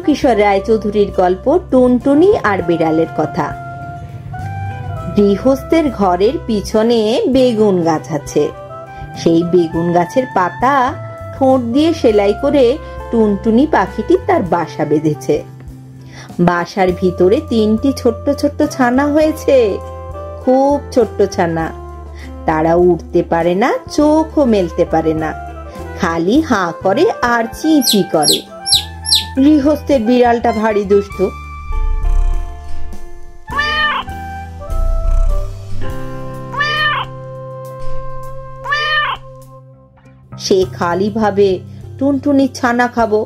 বিন্দুকিশোর রায়চৌধুরীর গল্প টুনটুনি আর বিড়ালের কথা। গৃহস্থের ঘরের পিছনে বেগুন গাছ আছে। সেই বেগুন গাছের পাতা ঠোঁট দিয়ে সেলাই করে টুনটুনি পাখিটি তার বাসা বেঁধেছে। বাসার ভিতরে 3টি ছোট্ট ছোট্ট ছানা হয়েছে, খুব ছোট্ট ছানা। তারা উঠতে পারে না, চোখও মেলতে পারে না, খালি হাঁ করে আর চি চি করে। গৃহস্থের বিড়ালটা ভারী দুষ্ট। সে খালি ভাবে টুনটুনির ছানা খাবো।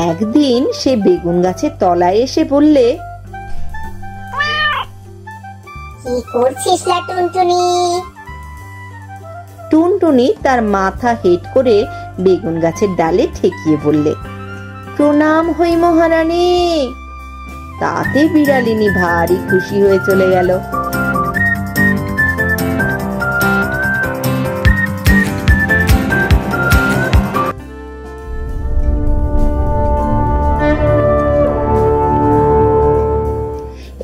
একদিন সে বেগুন গাছের তলায় এসে বললে, কি করছিস লা টুনটুনি? টুনটুনি তার মাথা হেঁট করে বেগুন গাছের ডালে ঠেকিয়ে বললে, প্রণাম হই মহারানী। তাতে বিড়ালিনী ভারী খুশি হয়ে চলে গেল।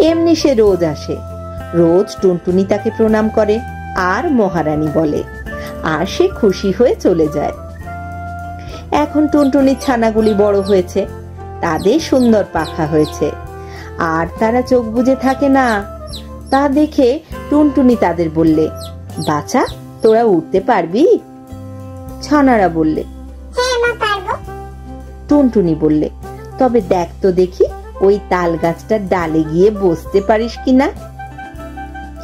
এমনি সে রোজ আসে, রোজ টুনটুনি তাকে প্রণাম করে আর মহারানী বলে, আর সে খুশি হয়ে চলে যায়। এখন টুনটুনির ছানাগুলি বড় হয়েছে, তাদের সুন্দর পাখা হয়েছে, আর তারা চোখ বুজে থাকে না। তা দেখে টুনটুনি তাদের বললে, বাছা, তোরা উঠতে পারবি? ছানারা বললে, হ্যাঁ মা, পারবো। টুনটুনি বললে, তবে দেখ তো দেখি ওই তাল গাছটার ডালে গিয়ে বসতে পারিস কিনা।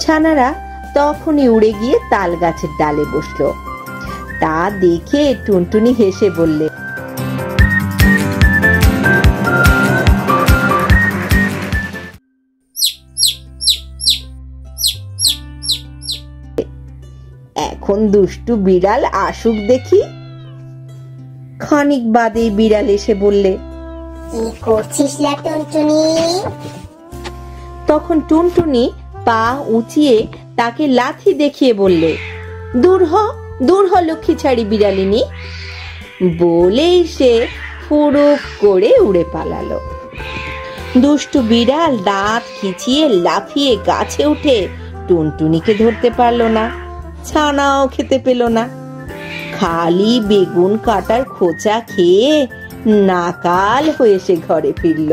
ছানারা তখনই উড়ে গিয়ে তাল গাছের ডালে বসলো। তা দেখে টুনটুনি হেসে বললে, এখন দুষ্টু বিড়াল আসুক দেখি। খানিক বাদে বিড়াল এসে বললে, কি করছিস লা টুনটুনি? তখন টুনটুনি পা উঁচিয়ে তাকে লাথি দেখিয়ে বললে, দূর হ, দূর হ লক্ষ্মী ছাড়ি বিড়ালিনী। বলেই সে ফুরুক করে উড়ে পালালো। দুষ্টু বিড়াল দাঁত খিচিয়ে লাফিয়ে গাছে উঠে টুনটুনিকে ধরতে পারলো না, ছানাও খেতে পেল না। খালি বেগুন কাটার খোঁচা খেয়ে নাকাল হয়ে সে ঘরে ফিরল।